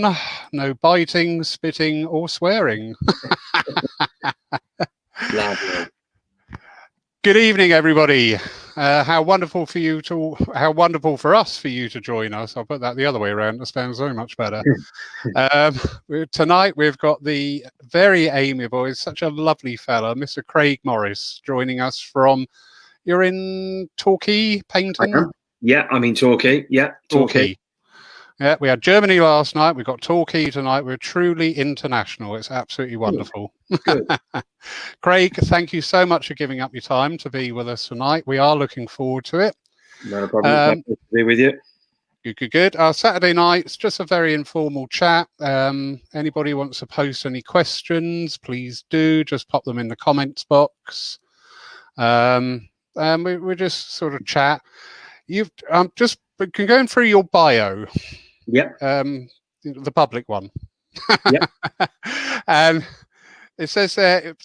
on. No biting, spitting, or swearing. Lovely. Good evening, everybody. How wonderful for us for you to join us. I'll put that the other way around. That sounds so much better. Tonight we've got the very amiable, he's such a lovely fella, Mr. Craig Morris, joining us from. You're in Torquay, Paignton? Yeah, I'm in Torquay. Yeah, Torquay. Yeah, we had Germany last night. We've got Torquay tonight. We're truly international. It's absolutely wonderful. Good. Craig, thank you so much for giving up your time to be with us tonight. We are looking forward to it. No problem. To be with you. Good. Our Saturday night's just a very informal chat. Anybody wants to post any questions, please do. Just pop them in the comments box. We just sort of chat. You've just been going through your bio. Yep. The public one. Yep. And it says there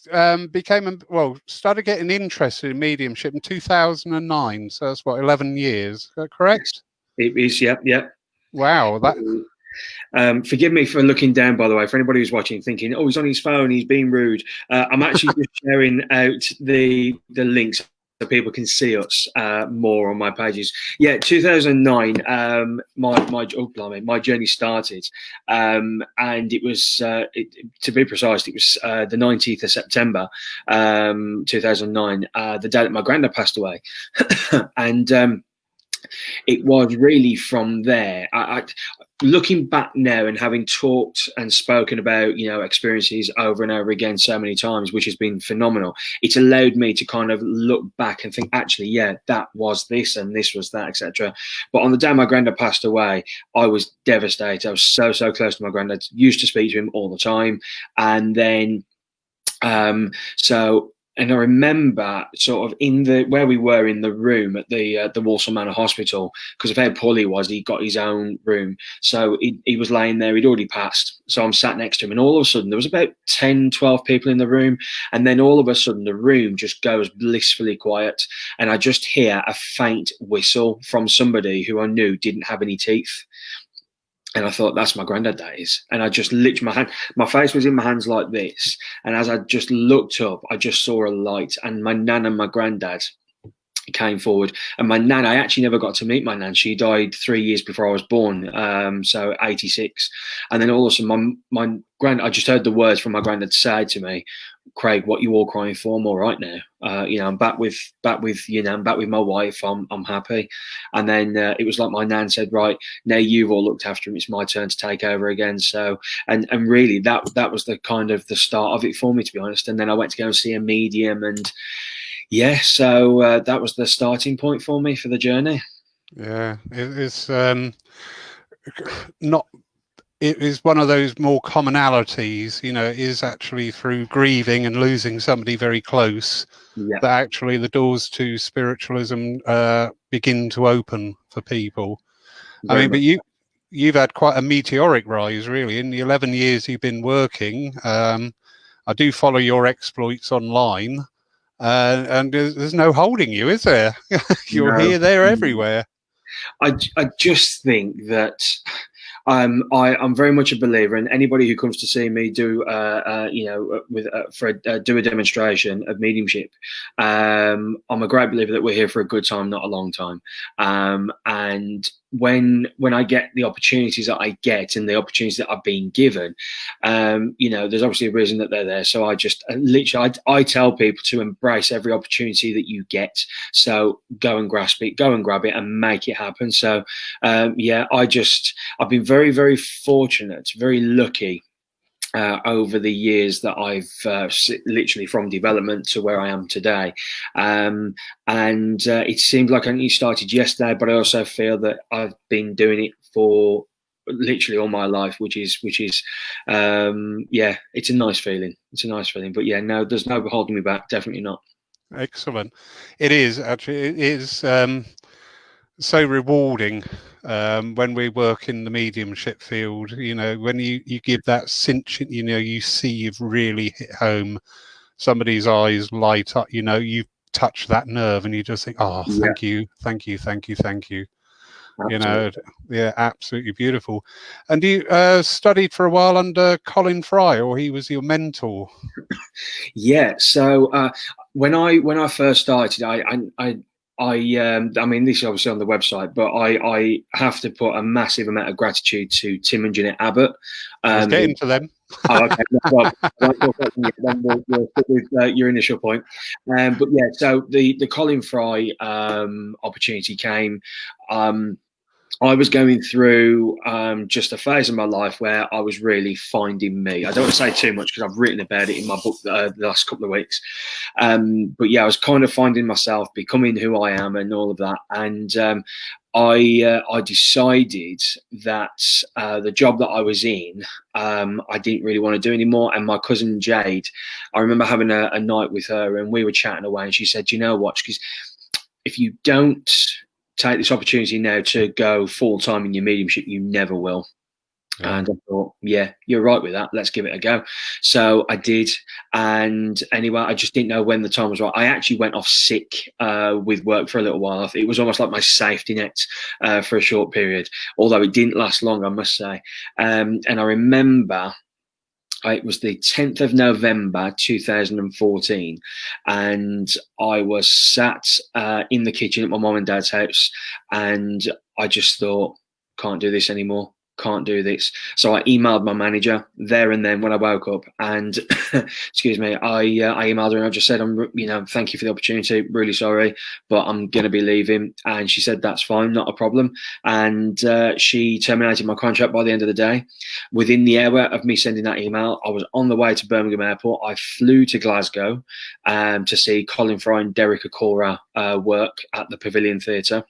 started getting interested in mediumship in 2009. So that's what, 11 years. Is that correct? It is. Yep. Wow. Forgive me for looking down, by the way, for anybody who's watching thinking, oh, he's on his phone, he's being rude. I'm actually just sharing out the links so people can see us more on my pages. Yeah, 2009, my journey started, and it was, to be precise, it was the 19th of September, 2009, the day that my granddad passed away, and it was really from there. Looking back now and having talked and spoken about, experiences over and over again so many times, which has been phenomenal, it's allowed me to kind of look back and think, actually, yeah, that was this and this was that, etc. But on the day my granddad passed away, I was devastated. I was so close to my granddad, used to speak to him all the time. And then, and I remember sort of where we were in the room at the Walsall Manor Hospital, because of how poorly he was, he got his own room. So he was laying there, he'd already passed. So I'm sat next to him, and all of a sudden there was about 10, 12 people in the room. And then all of a sudden the room just goes blissfully quiet. And I just hear a faint whistle from somebody who I knew didn't have any teeth. And I thought, that's my granddad, that is. And I just literally, my face was in my hands like this. And as I just looked up, I just saw a light. And my nan and my granddad came forward. And my nan, I actually never got to meet my nan. She died 3 years before I was born, so 86. And then all of a sudden, my granddad, I just heard the words from my granddad say to me, Craig, what you all crying for? I'm all right now. I'm back with I'm back with my wife. I'm happy. And then it was like my nan said, right, now you've all looked after him, it's my turn to take over again. So and really that was the kind of the start of it for me, to be honest. And then I went to go and see a medium, and yeah, so that was the starting point for me for the journey. Yeah, it's not. It is one of those more commonalities, it is actually through grieving and losing somebody very close that actually the doors to spiritualism begin to open for people. I mean, but you've had quite a meteoric rise, really, in the 11 years you've been working. I do follow your exploits online, and there's no holding you, is there? You're here, there, everywhere. I just think that I'm very much a believer, and anybody who comes to see me do do a demonstration of mediumship, I'm a great believer that we're here for a good time, not a long time. And when I get the opportunities that I get and the opportunities that I've been given, there's obviously a reason that they're there. So I just literally, I tell people to embrace every opportunity that you get. So go and grasp it, go and grab it and make it happen. So, I've been very, very fortunate, very lucky over the years that I've literally from development to where I am today. And it seems like I only started yesterday, but I also feel that I've been doing it for literally all my life, which is it's a nice feeling. It's a nice feeling. But yeah, no, there's no holding me back. Definitely not. Excellent. It is actually. It is so rewarding when we work in the mediumship field. When you give that cinch, you see you've really hit home. Somebody's eyes light up. You've touched that nerve, and you just think, oh, thank you. You know, yeah, absolutely beautiful. And you studied for a while under Colin Fry, or he was your mentor? Yeah. So when I first started, I mean, this is obviously on the website, but I have to put a massive amount of gratitude to Tim and Jeanette Abbott. Let's get into them. Oh, okay. Well, we'll stick with your initial point. But yeah, so the Colin Fry opportunity came. I was going through just a phase of my life where I was really finding me. I don't want to say too much because I've written about it in my book the last couple of weeks. But yeah, I was kind of finding myself, becoming who I am and all of that. And I decided that the job that I was in, I didn't really want to do anymore. And my cousin Jade, I remember having a night with her and we were chatting away and she said, you know what, because if you don't take this opportunity now to go full time in your mediumship, you never will. Yeah. And I thought, yeah, you're right with that. Let's give it a go. So I did. And anyway, I just didn't know when the time was right. I actually went off sick with work for a little while. It was almost like my safety net for a short period, although it didn't last long, I must say. And I remember it was the 10th of November 2014, and I was sat in the kitchen at my mum and dad's house, and I just thought, can't do this anymore. Can't do this. So I emailed my manager there and then when I woke up, and excuse me, I emailed her and I just said, thank you for the opportunity. Really sorry, but I'm going to be leaving. And she said, that's fine, not a problem. And she terminated my contract by the end of the day. Within the hour of me sending that email, I was on the way to Birmingham Airport. I flew to Glasgow to see Colin Fry and Derek Acorah work at the Pavilion Theatre.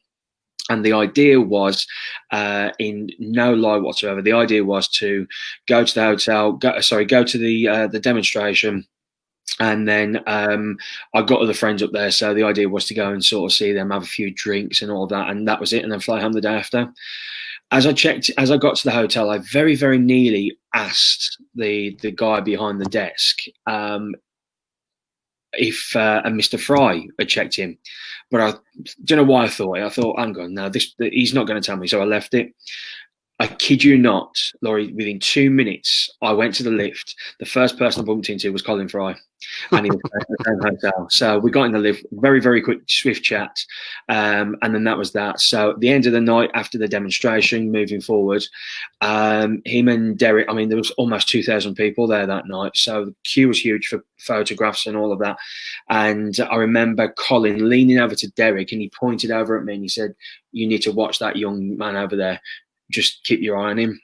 And the idea was, in no lie whatsoever, the idea was to go to the hotel, go to the demonstration, and then I got other friends up there. So the idea was to go and sort of see them, have a few drinks and all of that, and that was it, and then fly home the day after. As I got to the hotel, I very, very nearly asked the guy behind the desk if Mr. Fry had checked him. But I don't know why I thought it. I thought, hang on, no, he's not going to tell me. So I left it. I kid you not, Laurie, within 2 minutes, I went to the lift. The first person I bumped into was Colin Fry, and he was at the same hotel. So we got in the lift, very, very quick, swift chat, and then that was that. So at the end of the night, after the demonstration, moving forward, him and Derek, I mean, there was almost 2,000 people there that night. So the queue was huge for photographs and all of that. And I remember Colin leaning over to Derek, and he pointed over at me and he said, you need to watch that young man over there. Just keep your eye on him.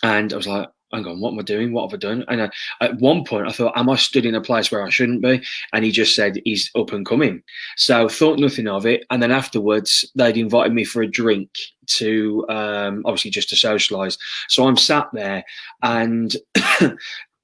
And I was like, hang on, what am I doing? What have I done? And at one point I thought, am I stood in a place where I shouldn't be? And he just said, he's up and coming. So thought nothing of it. And then afterwards they'd invited me for a drink to obviously just to socialise. So I'm sat there, and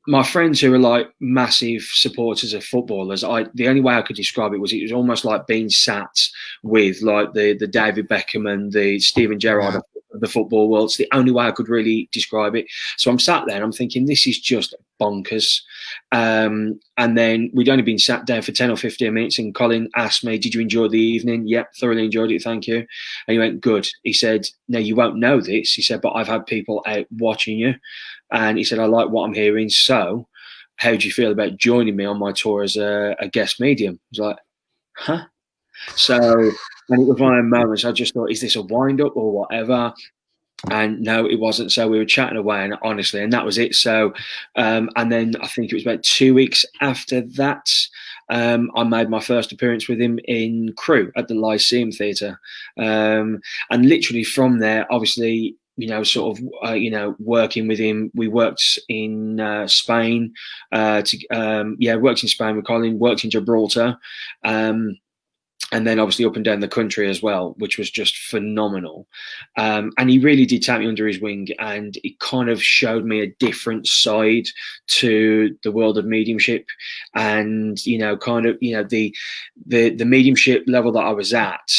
my friends who are like massive supporters of footballers, the only way I could describe it was almost like being sat with like the David Beckham and the Steven Gerrard of the football world. It's the only way I could really describe it. So I'm sat there and I'm thinking, this is just bonkers. And then we'd only been sat down for 10 or 15 minutes, and Colin asked me, did you enjoy the evening? Yep, thoroughly enjoyed it, thank you. And he went, good. He said, now you won't know this. He said, but I've had people out watching you. And he said, I like what I'm hearing. So how do you feel about joining me on my tour as a guest medium? I was like, huh? So, and it was one of the moments I just thought, is this a wind up or whatever? And no, it wasn't. So we were chatting away, and honestly, and that was it. So, and then I think it was about 2 weeks after that, I made my first appearance with him in Crewe at the Lyceum Theatre. And literally from there, obviously, sort of, working with him. We worked in Spain. Worked in Spain with Colin. Worked in Gibraltar, and then obviously up and down the country as well, which was just phenomenal. And he really did take me under his wing, and it kind of showed me a different side to the world of mediumship, and the mediumship level that I was at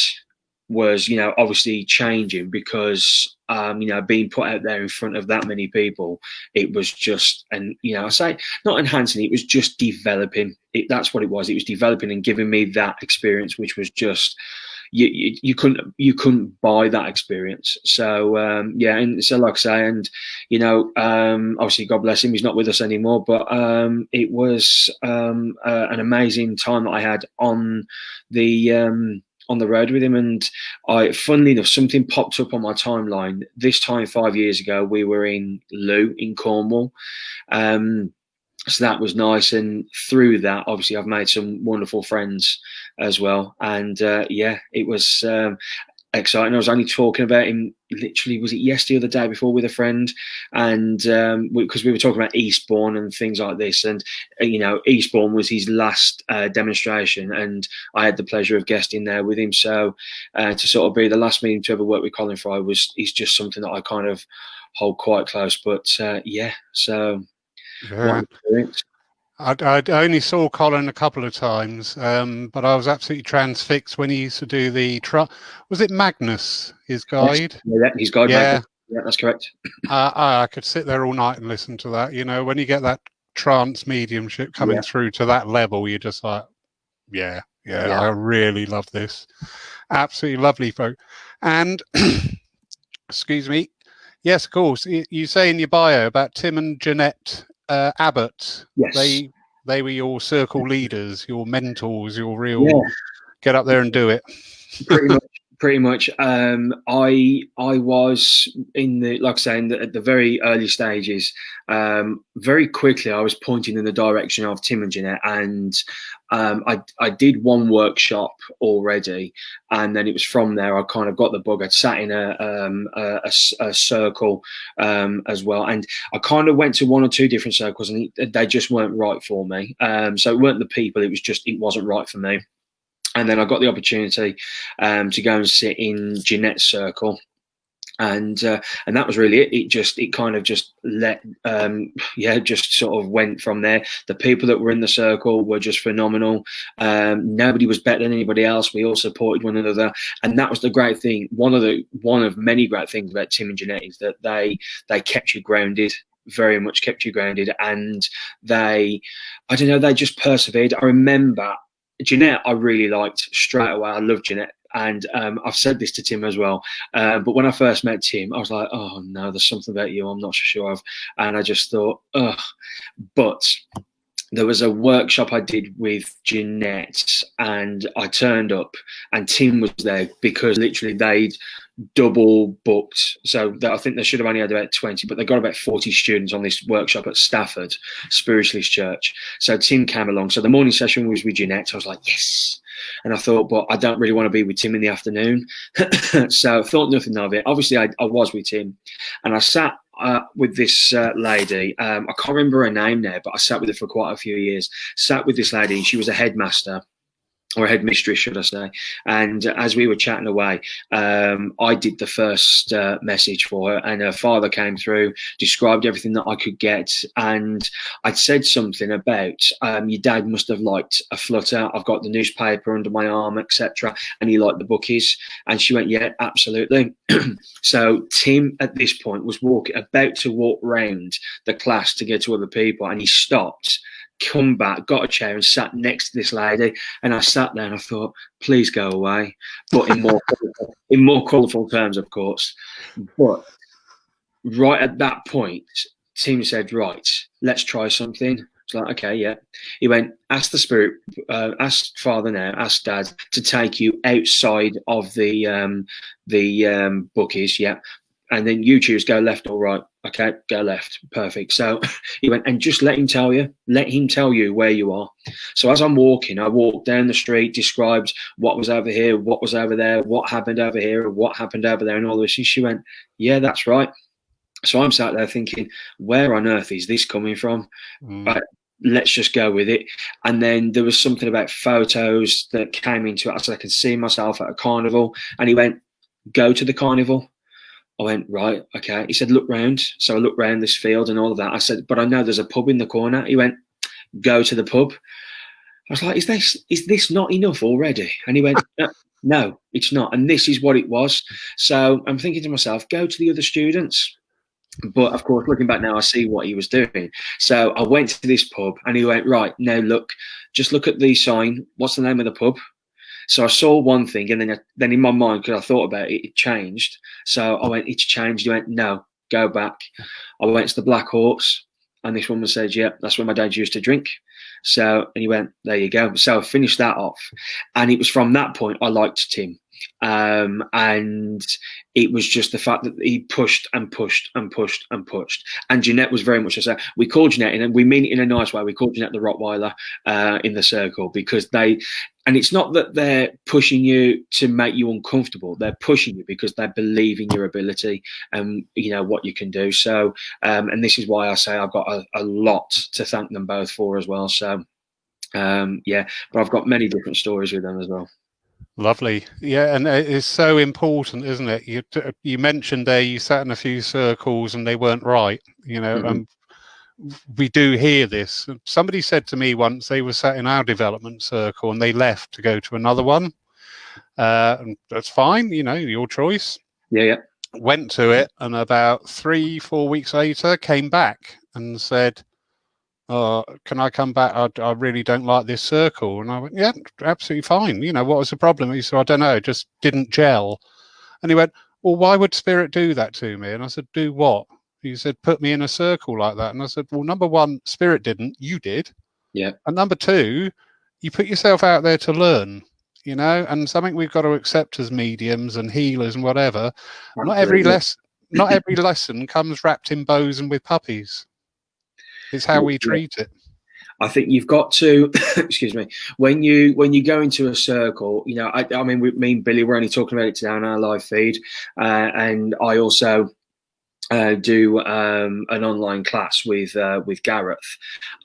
was, obviously changing because, being put out there in front of that many people, it was just, and, I say not enhancing, it was just developing. That's what it was. It was developing and giving me that experience, which was just you couldn't buy that experience. So yeah, and so like I say, and you know, obviously God bless him, he's not with us anymore, but it was an amazing time that I had on the road with him. And funnily enough, something popped up on my timeline. This time 5 years ago, we were in Looe in Cornwall. So that was nice, and through that, obviously, I've made some wonderful friends as well. And yeah, it was exciting. I was only talking about him, literally, was it yesterday or the day before, with a friend, and because we were talking about Eastbourne and things like this, and you know, Eastbourne was his last demonstration, and I had the pleasure of guesting there with him. So to sort of be the last meeting to ever work with Colin Fry is just something that I kind of hold quite close. But yeah, so. Yeah. I only saw Colin a couple of times, but I was absolutely transfixed when he used to do the was it Magnus, his guide? Yeah, his guide. Yeah, Magnus. Yeah, that's correct. I could sit there all night and listen to that. You know, when you get that trance mediumship coming through to that level, you're just like, yeah, I really love this. Absolutely lovely folk. And excuse me. Yes, of course. You say in your bio about Tim and Jeanette Abbott. Yes. They were your circle leaders, your mentors, your real get up there and do it. Pretty much. I was in the, like I say, at the very early stages. Very quickly, I was pointing in the direction of Tim and Jeanette, and I did one workshop already, and then it was from there I kind of got the bug. I'd sat in a circle as well, and I kind of went to one or two different circles, and they just weren't right for me. So it weren't the people; it wasn't right for me. And then I got the opportunity to go and sit in Jeanette's circle, and that was really it. It kind of just just sort of went from there. The people that were in the circle were just phenomenal. Nobody was better than anybody else. We all supported one another, and that was the great thing. One of many great things about Tim and Jeanette is that they kept you grounded. Very much kept you grounded, and they just persevered. I remember Jeanette, I really liked straight away. I loved Jeanette. And I've said this to Tim as well. But when I first met Tim, I was like, oh, no, there's something about you I'm not sure of. And I just thought, ugh. But there was a workshop I did with Jeanette, and I turned up, and Tim was there because literally they'd double booked. So I think they should have only had about 20, but they got about 40 students on this workshop at Stafford Spiritualist Church. So Tim came along. So the morning session was with Jeanette. I was like, yes. And I thought, but I don't really want to be with Tim in the afternoon. So I thought nothing of it. Obviously, I was with Tim, and I sat with this lady. I can't remember her name now, but I sat with her for quite a few years. Sat with this lady, and she was a headmaster, or headmistress, should I say. And as we were chatting away, I did the first message for her, and her father came through, described everything that I could get, and I'd said something about, your dad must have liked a flutter. I've got the newspaper under my arm, etc. And he liked the bookies. And she went, yeah, absolutely. So Tim, at this point, was about to walk round the class to get to other people, and he stopped, come back, got a chair and sat next to this lady, and I sat there and I thought, please go away, but in more colourful terms, of course. But right at that point, Tim said, right, let's try something. It's like, okay, yeah. He went, ask the spirit, ask Father now, ask Dad to take you outside of the bookies, yeah. And then you choose, go left or right. Okay, go left. Perfect. So he went, and just let him tell you where you are. So as I'm walking, I walked down the street, described what was over here, what was over there, what happened over here, what happened over there, and all this. And she went, yeah, that's right. So I'm sat there thinking, where on earth is this coming from? Right, let's just go with it. And then there was something about photos that came into it. I said, I can see myself at a carnival. And he went, go to the carnival. I went, right, okay. He said, look round. So I looked round this field and all of that. I said, but I know there's a pub in the corner. He went, go to the pub. I was like, is this not enough already? And he went, no, it's not. And this is what it was. So I'm thinking to myself, go to the other students. But of course, looking back now, I see what he was doing. So I went to this pub, and he went, right, now look, just look at the sign. What's the name of the pub? So I saw one thing, and then in my mind, because I thought about it, it changed. So I went, it's changed. He went, no, go back. I went to the Black Horse, and this woman said, yeah, that's where my dad used to drink. So, and he went, there you go. So I finished that off. And it was from that point I liked Tim. And it was just the fact that he pushed and pushed and pushed and pushed. And Jeanette was very much so. We called Jeanette, and we mean it in a nice way. We called Jeanette the Rottweiler in the circle, because and it's not that they're pushing you to make you uncomfortable. They're pushing you because they believe in your ability and, you know, what you can do. So, and this is why I say I've got a lot to thank them both for as well. So, yeah, but I've got many different stories with them as well. Lovely. Yeah, and it's so important, isn't it? You mentioned there you sat in a few circles and they weren't right, you know. We do hear this. Somebody said to me once they were sat in our development circle and they left to go to another one. And that's fine, you know, your choice. Yeah. Went to it, and about 3-4 weeks later came back and said, oh, can I come back? I really don't like this circle. And I went, yeah, absolutely fine. You know, what was the problem? He said, I don't know, it just didn't gel. And he went, well, why would Spirit do that to me? And I said, do what? He said, put me in a circle like that. And I said, well, number one, Spirit didn't, you did. Yeah. And number two, you put yourself out there to learn, you know, and something we've got to accept as mediums and healers and whatever. Absolutely. Not every lesson comes wrapped in bows and with puppies. It's how we treat it. I think you've got to, excuse me, when you go into a circle, you know, I mean, me and Billy, we're only talking about it today on our live feed. And I also do an online class with Gareth,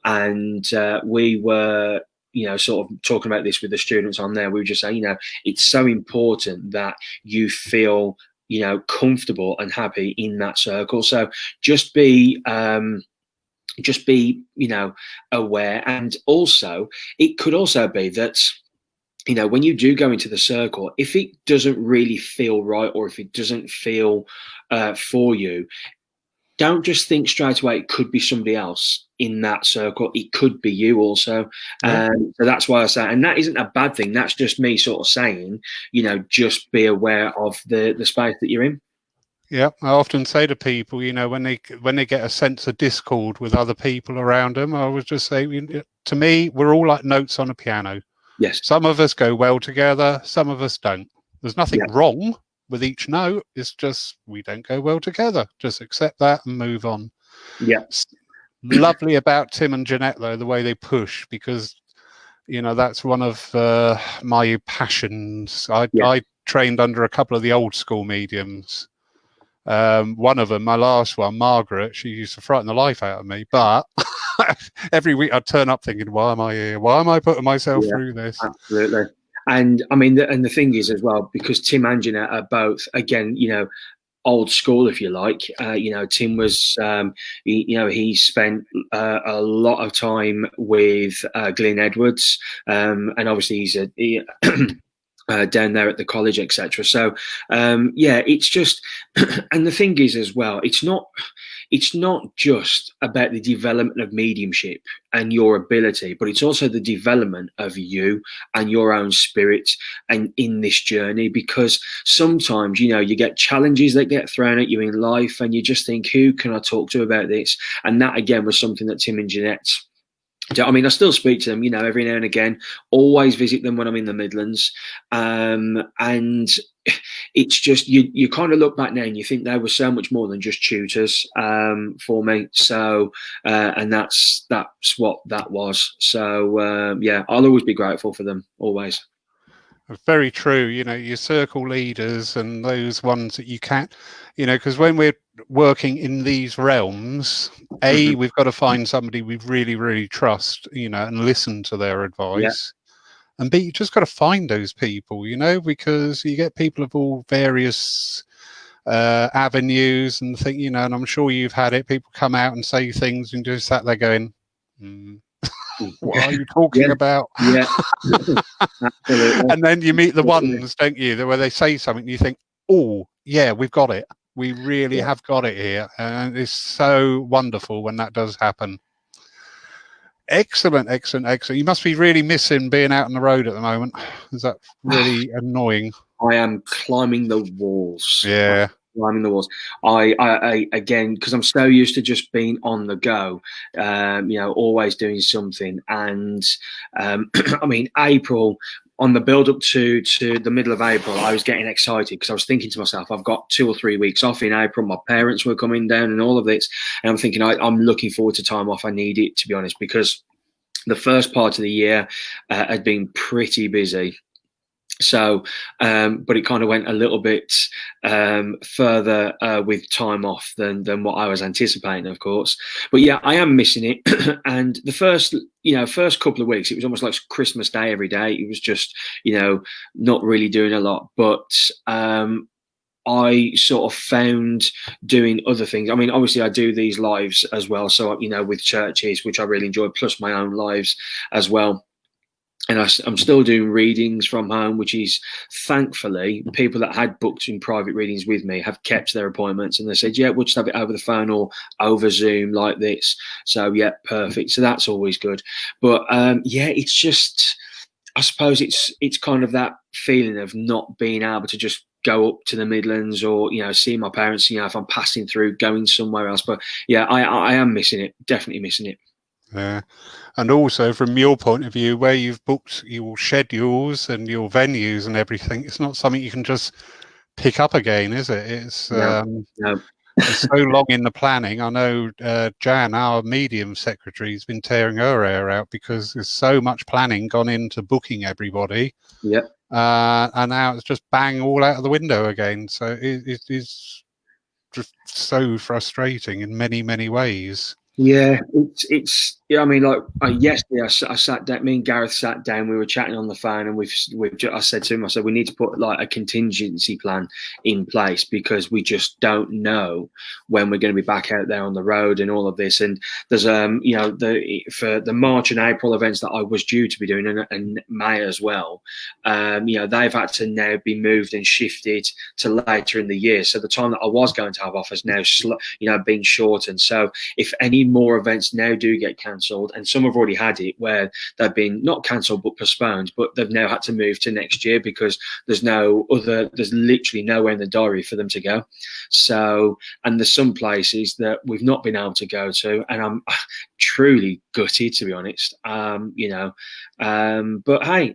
and we were, you know, sort of talking about this with the students on there. We were just saying, you know, it's so important that you feel, you know, comfortable and happy in that circle. So just be, you know, aware. And also, it could also be that, you know, when you do go into the circle, if it doesn't really feel right, or if it doesn't feel for you, don't just think straight away it could be somebody else in that circle. It could be you also. So that's why I say, and that isn't a bad thing. That's just me sort of saying, you know, just be aware of the space that you're in. Yeah, I often say to people, you know, when they get a sense of discord with other people around them, I would just say, to me, we're all like notes on a piano. Yes. Some of us go well together, some of us don't. There's nothing wrong with each note. It's just we don't go well together. Just accept that and move on. Yeah. Lovely about Tim and Jeanette, though, the way they push, because, you know, that's one of my passions. I trained under a couple of the old school mediums. One of them, my last one, Margaret, she used to frighten the life out of me, but every week I'd turn up thinking, why am I here? Why am I putting myself through this? Absolutely. And I mean, and the thing is as well, because Tim and Jeanette are both, again, you know, old school, if you like. You know, Tim was, he spent a lot of time with Glyn Edwards, and obviously he's down there at the college, etc. So it's just, and the thing is as well, it's not just about the development of mediumship and your ability, but it's also the development of you and your own spirit and in this journey. Because sometimes, you know, you get challenges that get thrown at you in life, and you just think, who can I talk to about this? And that again was something that Tim and Jeanette, I mean, I still speak to them, you know, every now and again, always visit them when I'm in the Midlands. And it's just, you kind of look back now and you think they were so much more than just tutors for me. So, and that's what that was. So, I'll always be grateful for them, always. Very true. You know, your circle leaders and those ones that you can't, you know, because when we're working in these realms, we've got to find somebody we really, really trust, you know, and listen to their advice. Yeah. And B, you just got to find those people, you know, because you get people of all various avenues and think, you know, and I'm sure you've had it. People come out and say things and just sat there going, what are you talking about? Yeah. And then you meet the ones, don't you, where they say something and you think, oh, yeah, we've got it. We really have got it here. And it's so wonderful when that does happen. Excellent, excellent, excellent. You must be really missing being out on the road at the moment. Is that really annoying? I am climbing the walls. Yeah. Climbing the walls. I again, because I'm so used to just being on the go, always doing something. And I mean, April, on the build up to the middle of April, I was getting excited because I was thinking to myself, I've got 2 or 3 weeks off in April. My parents were coming down and all of this. And I'm thinking, I'm looking forward to time off. I need it, to be honest, because the first part of the year had been pretty busy. So, but it kind of went a little bit further with time off than what I was anticipating, of course. But yeah, I am missing it. And the first couple of weeks, it was almost like Christmas Day every day. It was just, not really doing a lot. But I sort of found doing other things. I mean, obviously, I do these lives as well. So, with churches, which I really enjoy, plus my own lives as well. And I'm still doing readings from home, which is, thankfully, people that had booked in private readings with me have kept their appointments. And they said, yeah, we'll just have it over the phone or over Zoom like this. So, yeah, perfect. So that's always good. But, it's just, I suppose it's kind of that feeling of not being able to just go up to the Midlands or, see my parents, if I'm passing through, going somewhere else. But, yeah, I am missing it, definitely missing it. Yeah. And also from your point of view, where you've booked your schedules and your venues and everything, it's not something you can just pick up again, is it? It's No. It's so long in the planning. I know Jan, our medium secretary, has been tearing her hair out because there's so much planning gone into booking everybody. Yeah. And now it's just bang all out of the window again. So it is just so frustrating in many, many ways. Yeah, it's. I mean, like yesterday, I sat down. Me and Gareth sat down. We were chatting on the phone, and I said to him, I said, we need to put like a contingency plan in place because we just don't know when we're going to be back out there on the road and all of this. And there's for the March and April events that I was due to be doing, and May as well. They've had to now be moved and shifted to later in the year. So the time that I was going to have off has now been shortened. So if any more events now do get cancelled, and some have already had it where they've been not cancelled but postponed, but they've now had to move to next year because there's literally nowhere in the diary for them to go. So, and there's some places that we've not been able to go to, and I'm truly gutted, to be honest. But hey,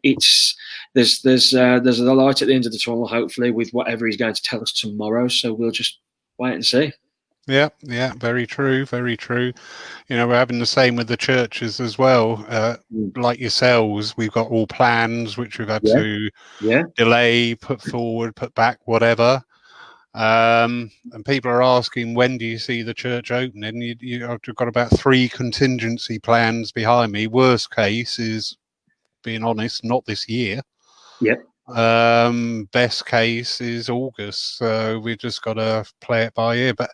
there's a light at the end of the tunnel, hopefully, with whatever he's going to tell us tomorrow. So we'll just wait and see. Yeah, very true, very true. We're having the same with the churches as well. Like yourselves, we've got all plans which we've had to delay, put forward, put back, whatever. And people are asking, when do you see the church opening? I've got about 3 contingency plans behind me. Worst case is, being honest, not this year. Yep. Best case is August. So we've just got to play it by ear. But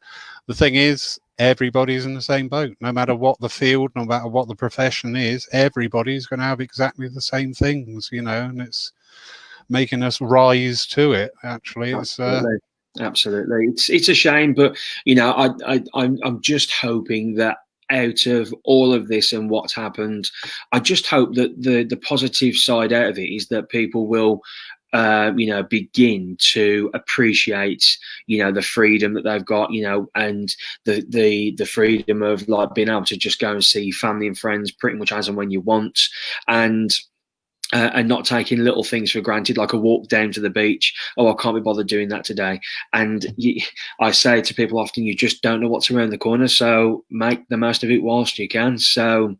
the thing is, everybody's in the same boat. No matter what the field, no matter what the profession is, everybody's going to have exactly the same things, and it's making us rise to it. Actually, Absolutely. It's a shame, but I'm just hoping that out of all of this and what's happened, I just hope that the positive side out of it is that people will begin to appreciate, the freedom that they've got, and the freedom of like being able to just go and see family and friends pretty much as and when you want, and not taking little things for granted, like a walk down to the beach. Oh, I can't be bothered doing that today. And I say to people often, you just don't know what's around the corner, so make the most of it whilst you can. So,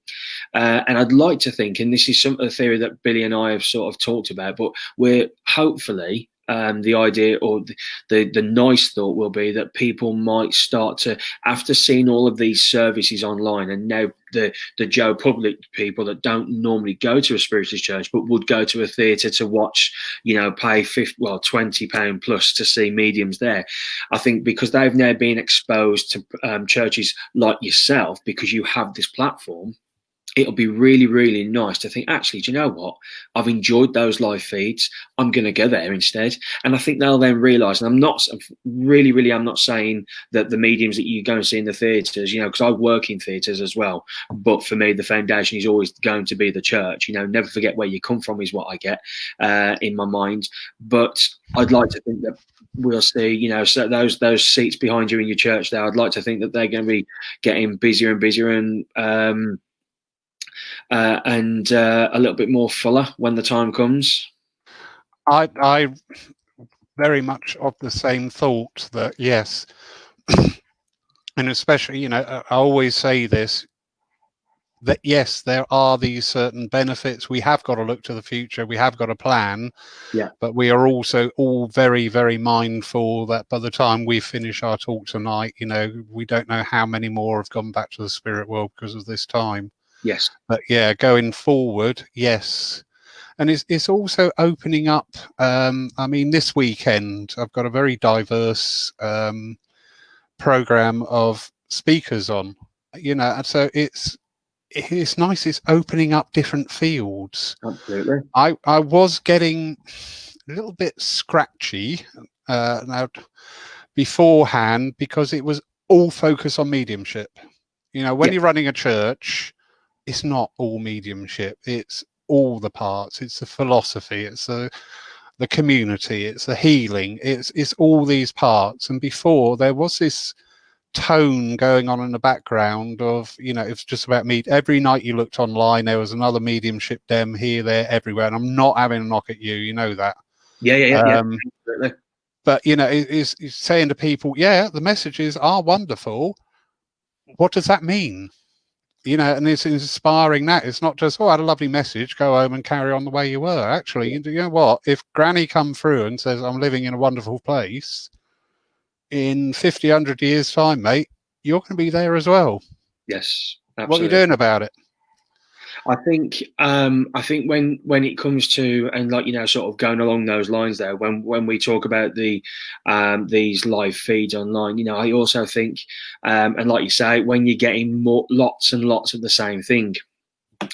and I'd like to think, and this is some of the theory that Billy and I have sort of talked about, but we're hopefully, the idea or the nice thought will be that people might start to, after seeing all of these services online, and now the Joe Public people that don't normally go to a spiritualist church but would go to a theatre to watch, pay £20 plus to see mediums there. I think because they've now been exposed to churches like yourself, because you have this platform, it'll be really, really nice to think, actually, do you know what? I've enjoyed those live feeds. I'm going to go there instead. And I think they'll then realise, and I'm not really, I'm not saying that the mediums that you go and see in the theatres, you know, because I work in theatres as well. But for me, the foundation is always going to be the church. You know, never forget where you come from is what I get in my mind. But I'd like to think that we'll see, you know, so those seats behind you in your church there, I'd like to think that they're going to be getting busier and busier and a little bit more fuller when the time comes. I very much of the same thought that yes, and especially, you know, I always say this, that yes, there are these certain benefits. We have got to look to the future. We have got to plan. Yeah. But we are also all very, very mindful that by the time we finish our talk tonight, you know, we don't know how many more have gone back to the spirit world because of this time. Yes. But yeah, going forward, yes. And it's also opening up. I mean, this weekend, I've got a very diverse program of speakers on, you know, and so it's nice. It's opening up different fields. Absolutely. I was getting a little bit scratchy now beforehand because it was all focus on mediumship. You know, when you're running a church, it's not all mediumship. It's all the parts. It's the philosophy. It's the community. It's the healing. It's all these parts. And before there was this tone going on in the background of, you know, it's just about me. Every night you looked online, there was another mediumship dem here, there, everywhere. And I'm not having a knock at you. You know that. Yeah. But, you know, it's saying to people, yeah, the messages are wonderful. What does that mean? You know, and it's inspiring that. It's not just, oh, I had a lovely message, go home and carry on the way you were. Actually, you know what? If Granny come through and says, I'm living in a wonderful place, in 50, 100 years' time, mate, you're going to be there as well. Yes, absolutely. What are you doing about it? I think when it comes to, and like, you know, sort of going along those lines there, when we talk about the these live feeds online, you know, I also think and like you say, when you're getting lots and lots of the same thing,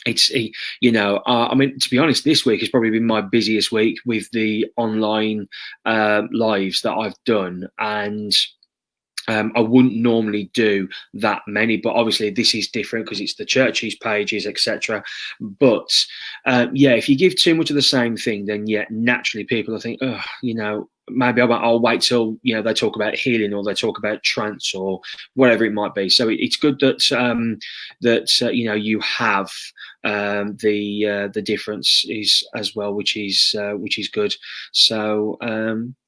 it's, you know, I mean, to be honest, this week has probably been my busiest week with the online lives that I've done, and I wouldn't normally do that many, but obviously this is different because it's the church's pages, etc. But yeah, if you give too much of the same thing, then yeah, naturally people will think, oh, you know, maybe I'll wait till, you know, they talk about healing or they talk about trance or whatever it might be. So it's good that you know, you have the difference is as well, which is good. So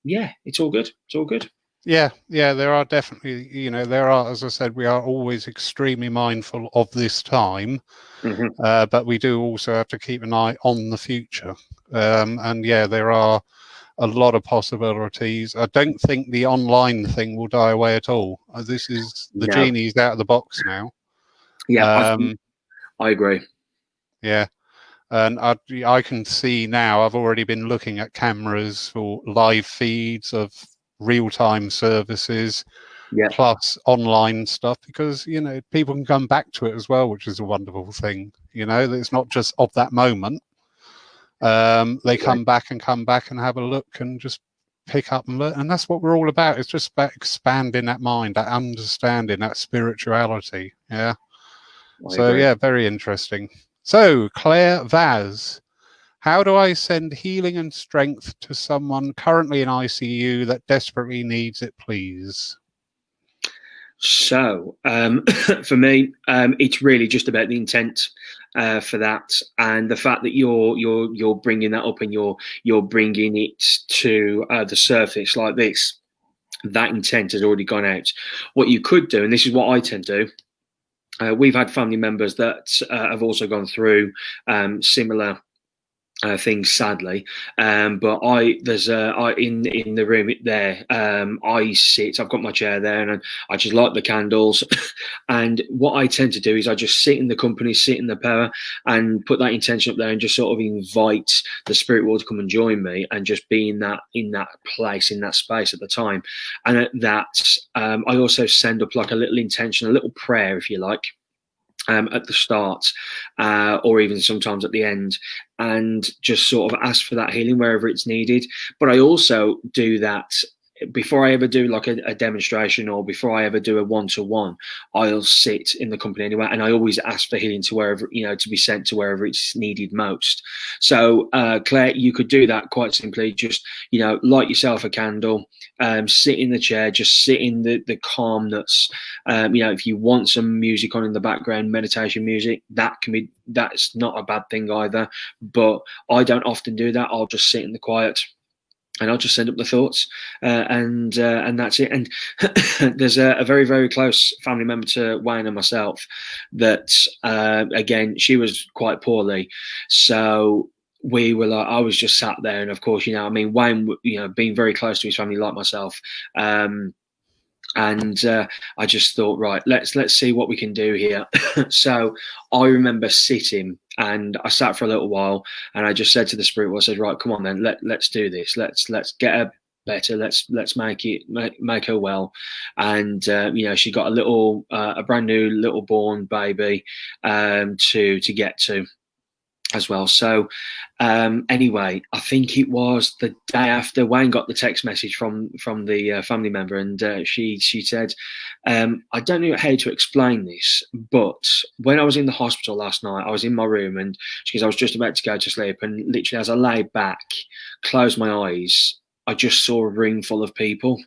yeah, it's all good. It's all good. Yeah, there are definitely, you know, there are, as I said, we are always extremely mindful of this time, but we do also have to keep an eye on the future. And yeah, there are a lot of possibilities. I don't think the online thing will die away at all. This is, the genie's out of the box now. Yeah, I agree. Yeah. And I can see now, I've already been looking at cameras for live feeds of real-time services, plus online stuff, because, you know, people can come back to it as well, which is a wonderful thing. You know, it's not just of that moment. They come back and have a look and just pick up and learn, and that's what we're all about. It's just about expanding that mind, that understanding, that spirituality. Yeah. So yeah, very interesting. So Claire Vaz, how do I send healing and strength to someone currently in ICU that desperately needs it, please? So for me, it's really just about the intent for that, and the fact that you're bringing that up and you're bringing it to the surface like this. That intent has already gone out. What you could do, and this is what I tend to do, we've had family members that have also gone through similar things, sadly, but there's in the room there, I sit, I've got my chair there, and I just light the candles and what I tend to do is I just sit in the company, sit in the power, and put that intention up there, and just sort of invite the spirit world to come and join me, and just be in that place, in that space at the time. And at that I also send up like a little intention, a little prayer, if you like, at the start, or even sometimes at the end, and just sort of ask for that healing wherever it's needed. But I also do that before I ever do like a demonstration, or before I ever do a one-to-one. I'll sit in the company anyway, and I always ask for healing to wherever, to be sent to wherever it's needed most. So Claire, you could do that quite simply. Just light yourself a candle, sit in the chair, just sit in the calmness. If you want some music on in the background, meditation music, that's not a bad thing either. But I don't often do that. I'll just sit in the quiet, and I'll just send up the thoughts, and that's it. And there's a very, very close family member to Wayne and myself that, again, she was quite poorly. So we were like, I was just sat there. And of course, Wayne, being very close to his family like myself, and I just thought, right, let's see what we can do here. So I remember sitting, and I sat for a little while, and I just said to the spirit world, I said, right, come on then, let's do this. Let's get her better. Let's make her well. And she got a brand new little born baby to get to as well. So anyway, I think it was the day after Wayne got the text message from the family member, and she said, I don't know how to explain this, but when I was in the hospital last night, I was in my room, and she goes, I was just about to go to sleep, and literally as I lay back, closed my eyes, I just saw a room full of people.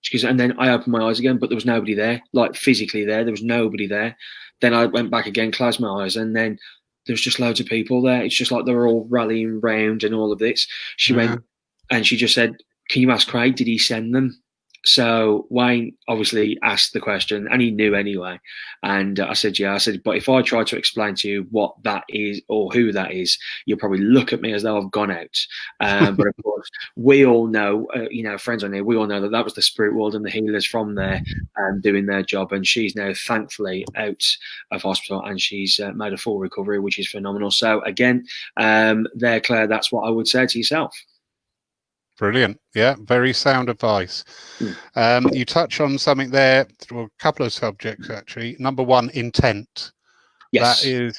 She goes, and then I opened my eyes again, but there was nobody there, like physically there was nobody there. Then I went back again, closed my eyes, and then there's just loads of people there. It's just like they were all rallying round and all of this. She went, and she just said, can you ask Craig, did he send them? So Wayne obviously asked the question, and he knew anyway. And I said, yeah. I said, but if I try to explain to you what that is or who that is, you'll probably look at me as though I've gone out. But of course, we all know, friends on here, we all know that was the spirit world and the healers from there doing their job. And she's now thankfully out of hospital, and she's made a full recovery, which is phenomenal. So again, there, Claire, that's what I would say to yourself. Brilliant. Yeah, very sound advice. You touch on something there, well, a couple of subjects actually. Number one, intent. Yes. That is,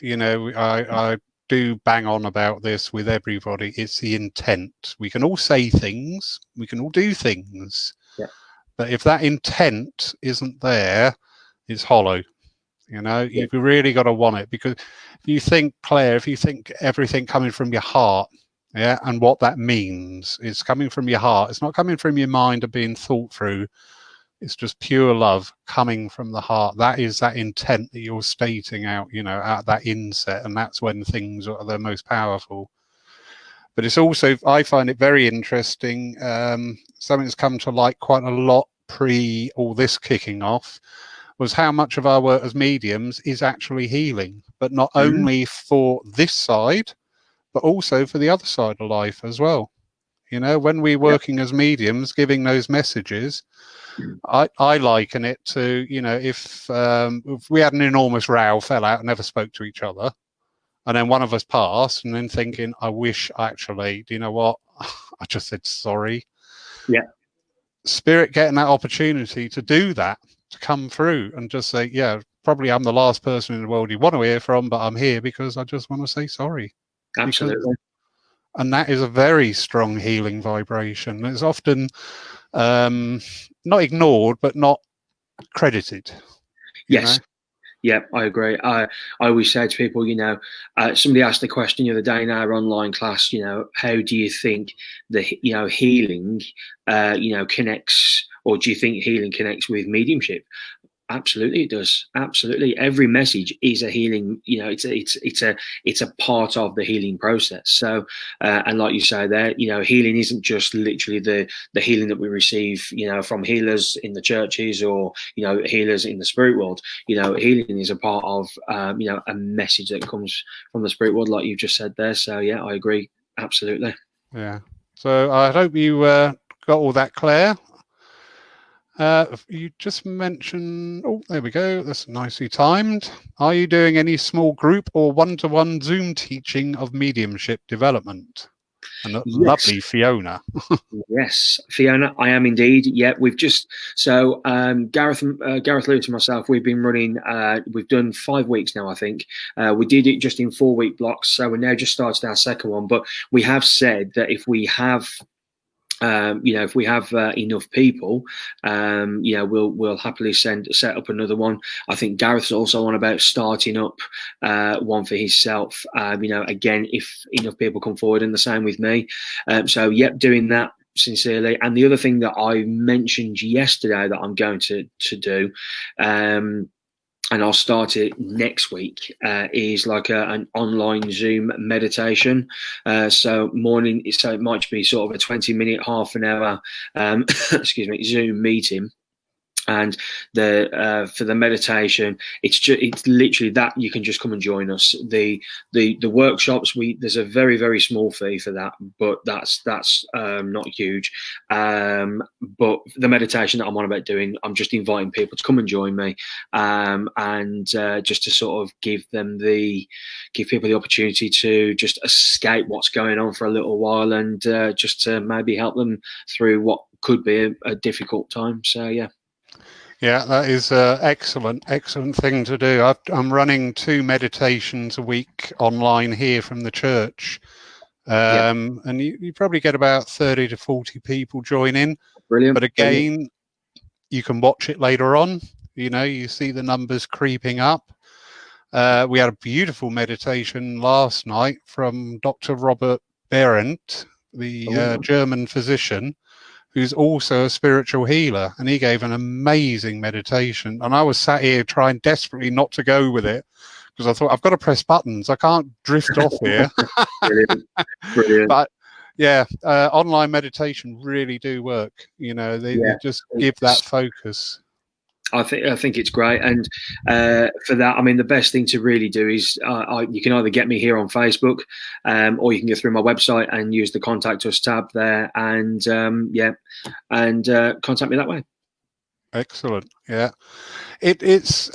I do bang on about this with everybody. It's the intent. We can all say things, we can all do things, but if that intent isn't there, it's hollow. You've really got to want it, because if you think, Claire, if you think everything coming from your heart, and what that means, it's coming from your heart. It's not coming from your mind or being thought through. It's just pure love coming from the heart. That is that intent that you're stating out, at that inset, and that's when things are the most powerful. But it's also, I find it very interesting, something that's come to light quite a lot pre all this kicking off, was how much of our work as mediums is actually healing, but not only for this side, but also for the other side of life as well. When we're working as mediums, giving those messages, I liken it to, if we had an enormous row, fell out, and never spoke to each other, and then one of us passed, and then thinking, I wish actually, do you know what? I just said sorry. Yeah. Spirit getting that opportunity to do that, to come through and just say, yeah, probably I'm the last person in the world you want to hear from, but I'm here because I just want to say sorry. Absolutely. And that is a very strong healing vibration. It's often not ignored, but not credited. Yes. Yeah, I agree. I always say to people, somebody asked the question the other day in our online class, how do you think the, healing, connects, or do you think healing connects with mediumship? Absolutely, it does. Absolutely, every message is a healing. It's a part of the healing process. So, and like you say there, healing isn't just literally the healing that we receive, from healers in the churches or healers in the spirit world. Healing is a part of a message that comes from the spirit world, like you just said there. So yeah, I agree. Absolutely. Yeah. So I hope you got all that, Claire. You just mentioned, oh, there we go. That's nicely timed. Are you doing any small group or one-to-one Zoom teaching of mediumship development? And a Yes. lovely Fiona. Yes, Fiona, I am indeed. Yeah, we've just so Gareth Lewis and myself, we've been running. We've done 5 weeks now, I think. We did it just in 4-week blocks, so we're now just started our second one. But we have said that if we have if we have enough people, we'll happily set up another one. I think Gareth's also on about starting up one for himself. Again, if enough people come forward, and the same with me. Doing that sincerely. And the other thing that I mentioned yesterday that I'm going to do, and I'll start it next week, is like an online Zoom meditation. So it might be sort of a 20-minute, half an hour, Zoom meeting. And for the meditation, it's literally that you can just come and join us. The workshops, there's a very, very small fee for that, but that's not huge. But the meditation that I'm on about doing, I'm just inviting people to come and join me, and just to sort of give people the opportunity to just escape what's going on for a little while, and just to maybe help them through what could be a difficult time. So yeah. Yeah, that is an excellent thing to do. I'm running 2 meditations a week online here from the church. And you probably get about 30 to 40 people join in. Brilliant. But again, you can watch it later on. You see the numbers creeping up. We had a beautiful meditation last night from Dr. Robert Behrendt, the German physician, who's also a spiritual healer, and he gave an amazing meditation. And I was sat here trying desperately not to go with it, because I thought, I've got to press buttons, I can't drift off here. Brilliant. But yeah, online meditation really do work. They just give that focus. I think it's great, and for that, I mean, the best thing to really do is you can either get me here on Facebook, or you can go through my website and use the contact us tab there, and contact me that way. Excellent. Yeah, it's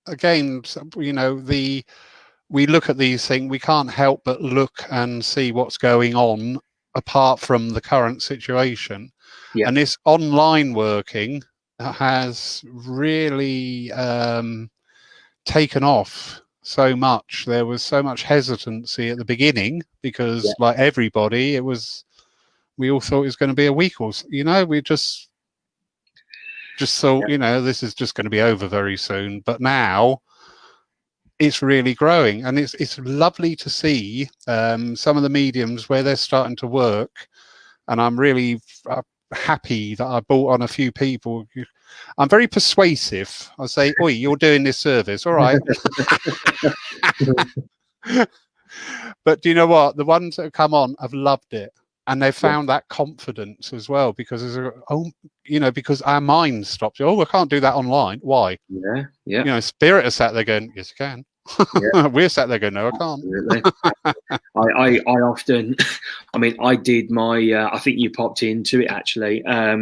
again, we look at these things, we can't help but look and see what's going on apart from the current situation, and this online working has really taken off so much. There was so much hesitancy at the beginning because, like everybody, we all thought it was going to be a week or so. We just thought, this is just going to be over very soon. But now it's really growing, and it's lovely to see some of the mediums where they're starting to work, and I'm really happy that I brought on a few people. I'm very persuasive. I say, oi, you're doing this service, all right. But do you know what? The ones that have come on have loved it, and they've found that confidence as well, because because our mind stops. I can't do that online. Why? Spirit is sat there going, yes, you can. We're sat there going, no, I can't. I often, I did my, I think you popped into it actually. I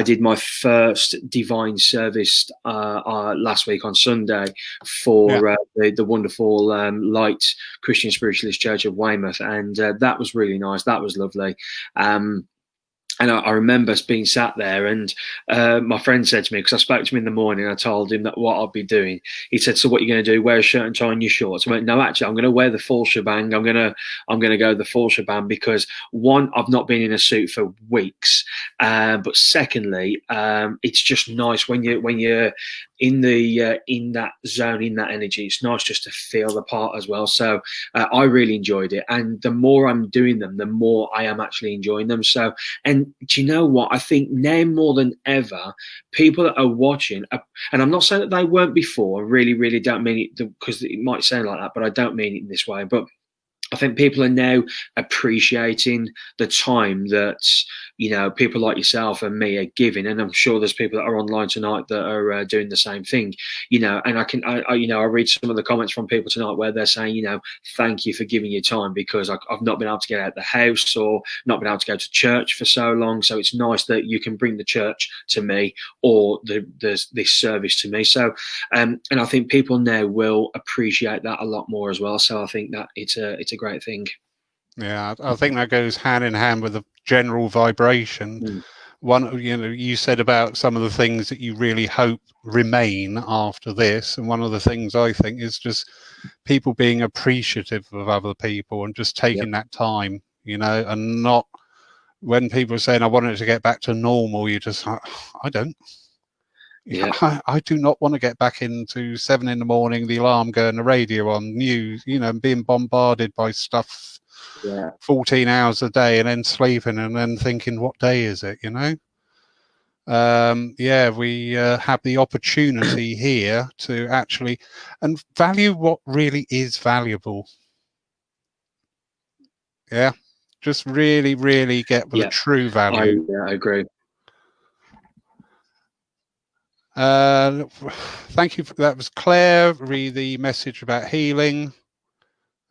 did my first divine service last week on Sunday for the wonderful Light Christian Spiritualist Church of Weymouth, and that was really nice. That was lovely. And I remember being sat there, and my friend said to me, because I spoke to him in the morning, I told him that what I'd be doing. He said, "So what are you going to do? Wear a shirt and tie on your shorts?" I went, "No, actually, I'm going to wear the full shebang. I'm going to go the full shebang, because one, I've not been in a suit for weeks, but secondly, it's just nice when you're in that zone, in that energy. It's nice just to feel the part as well." So I really enjoyed it, and the more I'm doing them, the more I am actually enjoying them. So, and do you know what? I think now more than ever, people that are watching, and I'm not saying that they weren't before, I really, really don't mean it, because it might sound like that, but I don't mean it in this way. But I think people are now appreciating the time that, people like yourself and me are giving. And I'm sure there's people that are online tonight that are doing the same thing, and I read some of the comments from people tonight where they're saying, thank you for giving your time, because I've not been able to get out of the house or not been able to go to church for so long. So it's nice that you can bring the church to me, or this service to me. So, and I think people now will appreciate that a lot more as well. So I think that it's a great thing. Yeah, I think that goes hand in hand with the general vibration. One, you said about some of the things that you really hope remain after this, and one of the things I think is just people being appreciative of other people and just taking that time, and not when people are saying I want it to get back to normal, you just I don't. Yeah. I do not want to get back into 7 a.m, the alarm going, the radio on, news, being bombarded by stuff 14 hours a day and then sleeping and then thinking, what day is it, we have the opportunity here to actually and value what really is valuable. Yeah, just really, really get the true value. I agree. Thank you. That was Claire. Read the message about healing.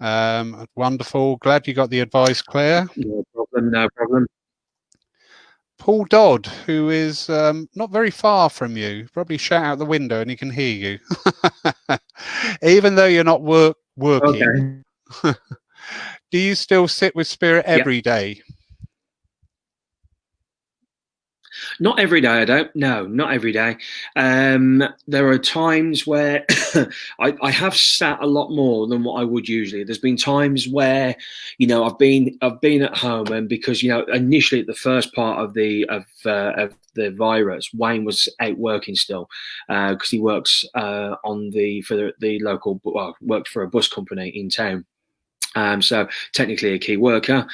Wonderful. Glad you got the advice, Claire. No problem. No problem. Paul Dodd, who is not very far from you, probably shout out the window and he can hear you, even though you're not working. Okay. Do you still sit with spirit every day? Not every day, I don't. No, not every day. There are times where I have sat a lot more than what I would usually. There's been times where, I've been at home, and because initially at the first part of the virus, Wayne was out working still because he works for the local, worked for a bus company in town. So technically a key worker.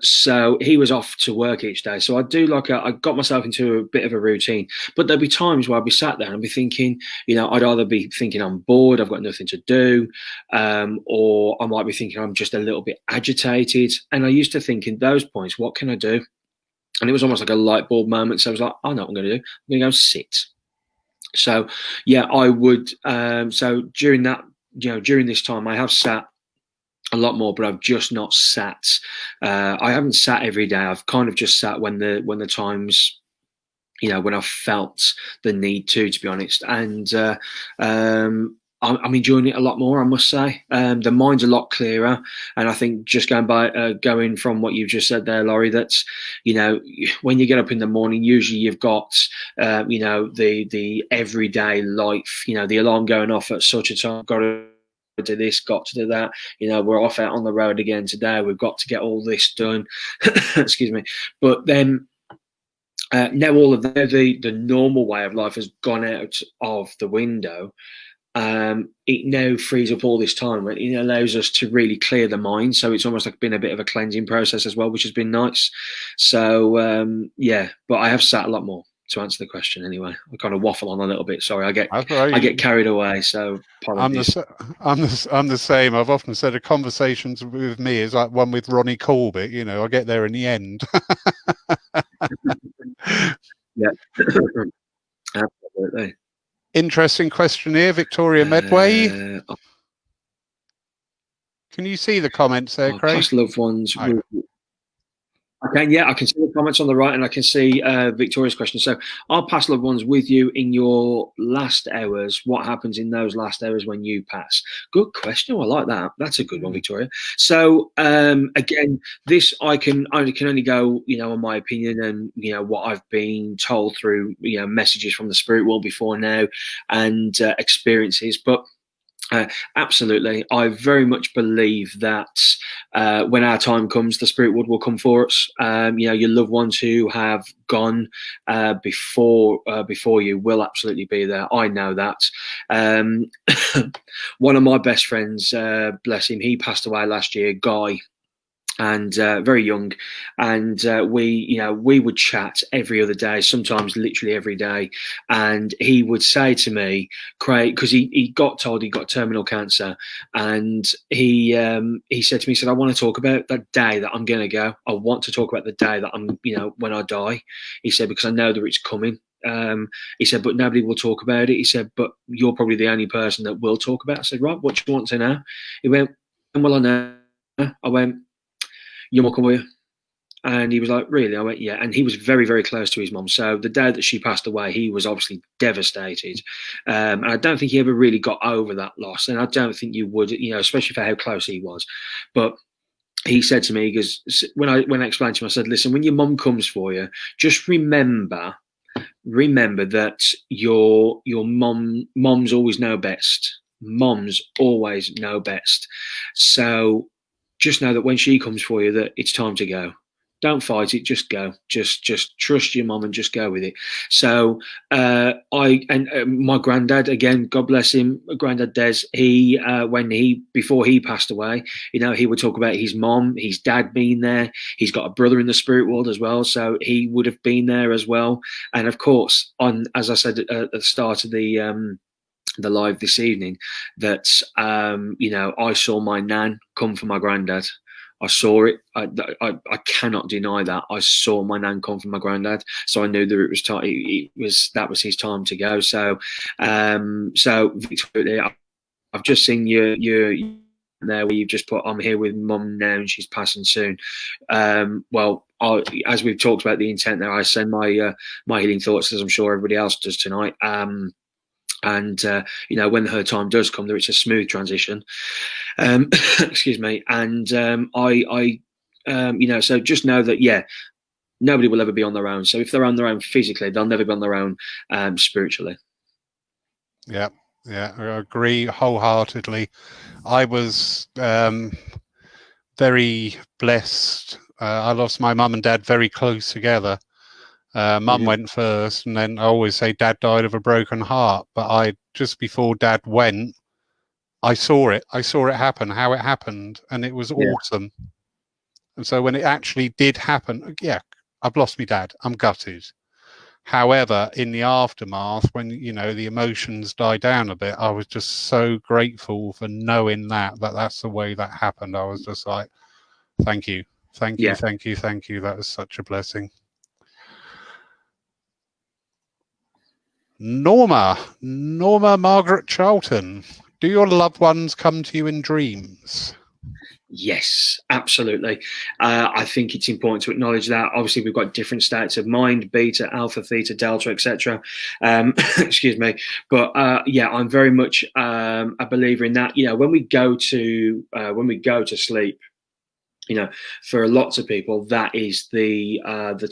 So he was off to work each day. So I got myself into a bit of a routine, but there'd be times where I'd be sat there and I'd be thinking, I'd either be thinking I'm bored, I've got nothing to do, or I might be thinking I'm just a little bit agitated. And I used to think in those points, what can I do? And it was almost like a light bulb moment. So I was like, I know what I'm going to do. I'm going to go sit. So yeah, I would. So during that, during this time, I have sat a lot more, but I've just not sat. I haven't sat every day. I've kind of just sat when the times, when I've felt the need to be honest. And I'm enjoying it a lot more, I must say. The mind's a lot clearer, and I think just going from what you've just said there, Laurie, that's when you get up in the morning, usually you've got the everyday life, the alarm going off at such a time, got to do this, got to do that, we're off out on the road again today, we've got to get all this done. Excuse me. But then now all of the normal way of life has gone out of the window. It now frees up all this time. It allows us to really clear the mind, so it's almost like been a bit of a cleansing process as well, which has been nice. So but I have sat a lot more, to answer the question. Anyway, I kind of waffle on a little bit. Sorry, I get carried away. So apologies. I'm the same. I've often said a conversation with me is like one with Ronnie Corbett. I get there in the end. Yeah, absolutely. Interesting question here, Victoria Medway. Can you see the comments there, Craig? Past loved ones. I can see the comments on the right, and I can see Victoria's question. So, are past loved ones with you in your last hours? What happens in those last hours when you pass? Good question. I like that. That's a good one, Victoria. So, again, this I can only go, on my opinion and what I've been told through messages from the spirit world before now and experiences, but. Absolutely. I very much believe that when our time comes, the spirit world will come for us. Your loved ones who have gone before you will absolutely be there. I know that. One of my best friends, bless him, he passed away last year, Guy. And very young, and we would chat every other day, sometimes literally every day. And he would say to me, Craig, because he got told he got terminal cancer, and he said to me, he said, I want to talk about that day that I'm going to go. I want to talk about the day that I'm, when I die. He said, because I know that it's coming. He said, but nobody will talk about it. He said, but you're probably the only person that will talk about it. I said, right, what do you want to know? He went, well, I know. I went, your mum come with you? And he was like, really? I went, yeah. And he was very, very close to his mum. So the day that she passed away, he was obviously devastated. And I don't think he ever really got over that loss. And I don't think you would, especially for how close he was. But he said to me, he goes, when I explained to him, I said, listen, when your mum comes for you, just remember that your moms always know best. Moms always know best. So just know that when she comes for you, that it's time to go. Don't fight it. Just go. Just trust your mom and just go with it. So my granddad, again, God bless him, Granddad Des. Before he passed away, he would talk about his mom, his dad being there. He's got a brother in the spirit world as well, so he would have been there as well. And of course, as I said at the start of the live this evening, that I saw my nan come for my granddad. I saw it. I cannot deny that. I saw my nan come from my granddad, so I knew that it was time. That was his time to go. So, Victoria, I've just seen you there where you've just put, I'm here with mum now and she's passing soon. Well, as we've talked about the intent there, I send my healing thoughts, as I'm sure everybody else does tonight. And when her time does come, there it's a smooth transition. Excuse me. And so just know that nobody will ever be on their own. So if they're on their own physically, they'll never be on their own spiritually. Yeah, I agree wholeheartedly. I was very blessed. I lost my mum and dad very close together. Mum went first, and then I always say Dad died of a broken heart. But just before Dad went, I saw it happen, how it happened, and it was awesome. And so when it actually did happen, I've lost my dad. I'm gutted. However, in the aftermath, when the emotions die down a bit, I was just so grateful for knowing that's the way that happened. I was just like, thank you. That was such a blessing. Norma Margaret Charlton, do your loved ones come to you in dreams? Yes, absolutely. I think it's important to acknowledge that. Obviously, we've got different states of mind: beta, alpha, theta, delta, etc. Excuse me, but I'm very much a believer in that. When we go to sleep, for lots of people, that is the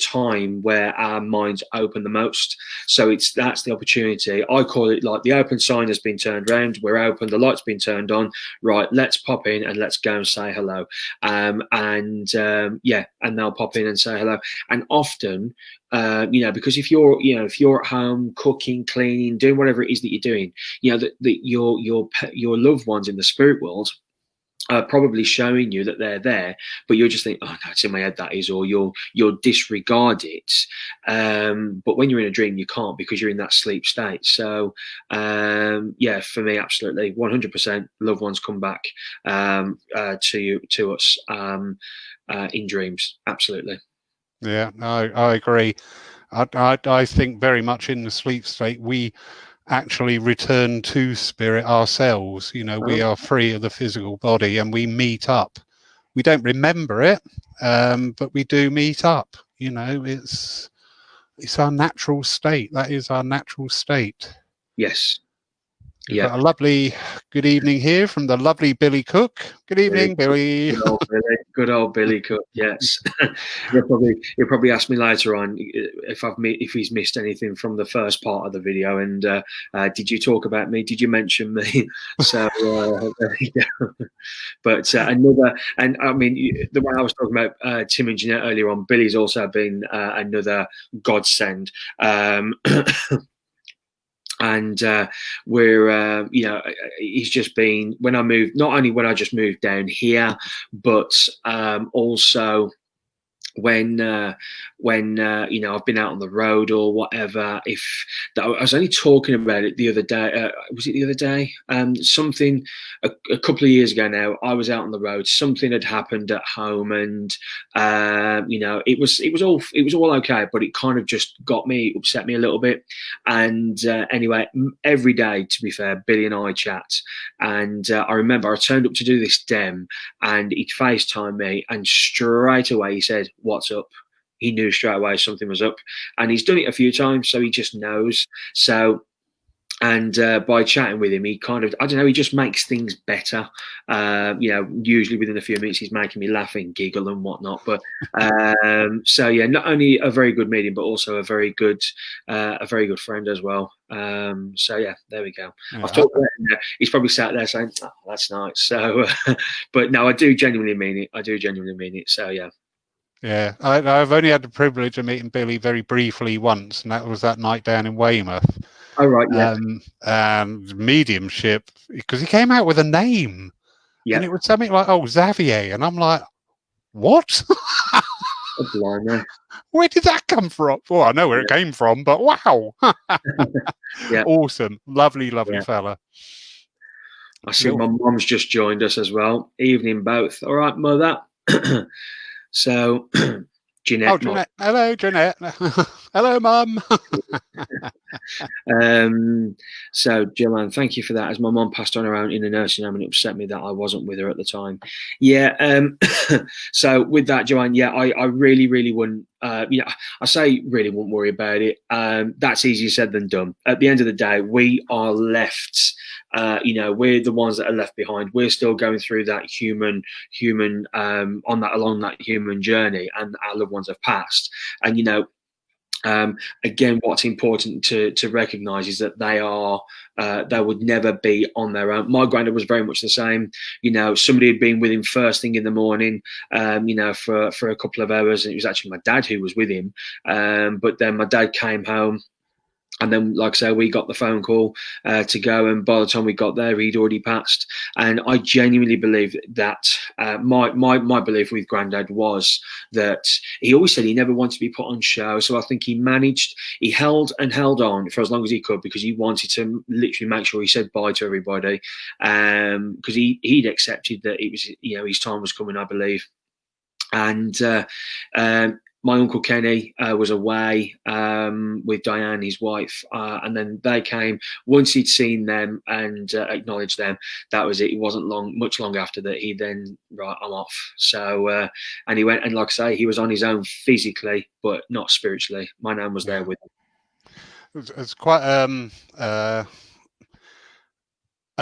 time where our minds open the most. So that's the opportunity. I call it like the open sign has been turned around. We're open. The light's been turned on. Right, let's pop in and let's go and say hello. And they'll pop in and say hello. And often, because if you're at home cooking, cleaning, doing whatever it is that you're doing, your loved ones in the spirit world are probably showing you that they're there, but you'll just think, oh no, it's in my head, that is, or you'll disregard it. But when you're in a dream, you can't, because you're in that sleep state. So for me, absolutely 100% loved ones come back to us in dreams. Absolutely. Yeah, I agree. I think very much in the sleep state, we actually return to spirit ourselves. We are free of the physical body and we meet up. We don't remember it, but we do meet up. It's our natural state. That is our natural state. Yes. We've got a lovely good evening here from the lovely Billy Cook. Good evening, Billy. Good old Billy Cook. Yes. he'll probably ask me later on if he's missed anything from the first part of the video. And did you talk about me? Did you mention me? So there you go. But the way I was talking about Tim and Jeanette earlier on, Billy's also been another godsend. And he's just been, when I moved, not only when I just moved down here, but also when I've been out on the road or whatever. I was only talking about it the other day. Was it the other day? Something a couple of years ago now. I was out on the road. Something had happened at home, and it was all okay, but it kind of just upset me a little bit. And anyway, every day, to be fair, Billy and I chat. And I remember I turned up to do this dem, and he'd FaceTime me, and straight away he said, "What's up?" He knew straight away something was up, and he's done it a few times, so he just knows. So And by chatting with him, he kind of, I don't know, he just makes things better. Usually within a few minutes, he's making me laugh and giggle and whatnot. But so yeah, not only a very good medium, but also a very good friend as well. So yeah, there we go. Yeah. I've talked about him. He's probably sat there saying, "Oh, that's nice." So, but no, I do genuinely mean it. So yeah. Yeah, I've only had the privilege of meeting Billy very briefly once, and that was that night down in Weymouth. Oh, right, yeah. And mediumship, because he came out with a name. Yeah. And it was something like, Xavier. And I'm like, what? Where did that come from? Well, I know where it came from, but wow. Yeah. Awesome. Lovely fella. I see my mum's just joined us as well. Evening both. All right, mother. So, Jeanette. Oh, Jeanette. Hello, Jeanette. Hello, Mum. So, Joanne, thank you for that. As my mum passed on around in the nursing home, and it upset me that I wasn't with her at the time. Yeah. So, with that, Joanne, yeah, I really, really wouldn't. I say really wouldn't worry about it. That's easier said than done. At the end of the day, we are left. We're the ones that are left behind. We're still going through that human along that human journey, and our loved ones have passed. And again, what's important to recognise is that they would never be on their own. My granddad was very much the same. Somebody had been with him first thing in the morning, for a couple of hours, and it was actually my dad who was with him. But then my dad came home. And then, like I say, we got the phone call to go, and by the time we got there, he'd already passed. And I genuinely believe that my belief with Grandad was that he always said he never wanted to be put on show. So I think he held on for as long as he could, because he wanted to literally make sure he said bye to everybody, because he'd accepted that it was, his time was coming, I believe. And my Uncle Kenny was away with Diane, his wife, and then they came. Once he'd seen them and acknowledged them, that was it. It wasn't much long after that he then, right, I'm off. So, and he went, and like I say, he was on his own physically, but not spiritually. My nan was there with him. It's quite a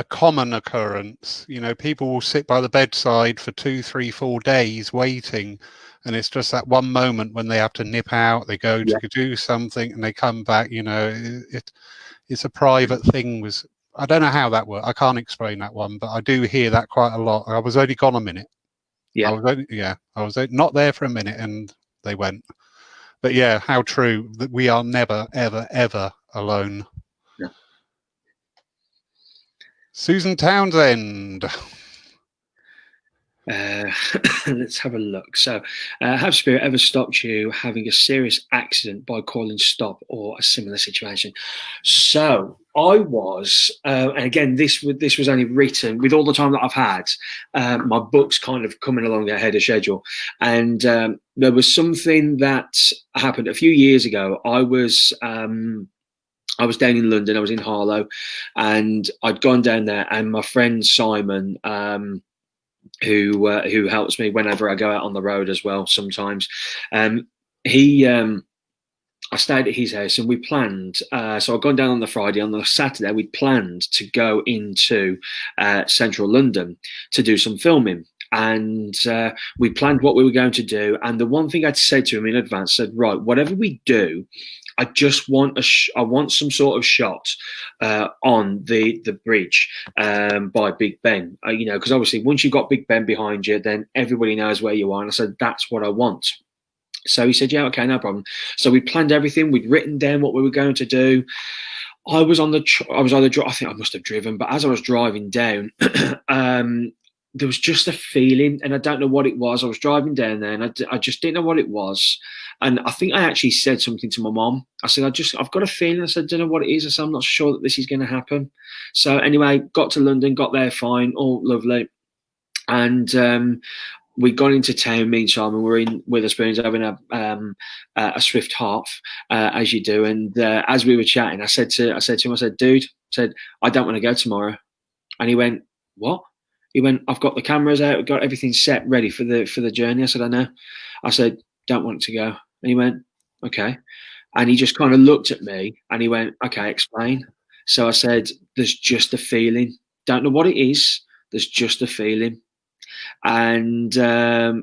common occurrence. People will sit by the bedside for 2, 3, 4 days waiting. And it's just that one moment when they have to nip out, they go to do something, and they come back. It's a private thing. I don't know how that works. I can't explain that one, but I do hear that quite a lot. I was only gone a minute. Yeah. I was not there for a minute, and they went. But yeah, how true that we are never, ever, ever alone. Yeah. Susan Townsend. Let's have a look. So, have spirit ever stopped you having a serious accident by calling stop or a similar situation? So I was, and again, this was only written with all the time that I've had. My book's kind of coming along ahead of schedule, and there was something that happened a few years ago. I was down in London. I was in Harlow, and I'd gone down there, and my friend Simon, who helps me whenever I go out on the road as well sometimes. I stayed at his house, and we planned. So I'd gone down on the Friday. On the Saturday, we'd planned to go into central London to do some filming. And we planned what we were going to do. And the one thing I'd said to him in advance, said, right, whatever we do, I just want I want some sort of shot on the bridge by Big Ben. Because obviously once you've got Big Ben behind you, then everybody knows where you are. And I said, that's what I want. So he said, yeah, okay, no problem. So we planned everything. We'd written down what we were going to do. I was either I think I must have driven, but as I was driving down, there was just a feeling, and I don't know what it was. I was driving down there, and I just didn't know what it was. And I think I actually said something to my mom. I said, I've got a feeling. I said, I don't know what it is. I said, I'm not sure that this is going to happen. So anyway, got to London, got there fine, all lovely. And we got into town, me and Simon were in Witherspoons having a swift half, as you do. And as we were chatting, I said to him, I said, dude, I don't want to go tomorrow. And he went, what? He went, I've got the cameras out, got everything set ready for the journey. I said, I know. I said, don't want to go. And he went, okay. And he just kind of looked at me and he went, okay, explain. So I said, there's just a feeling. Don't know what it is. There's just a feeling. And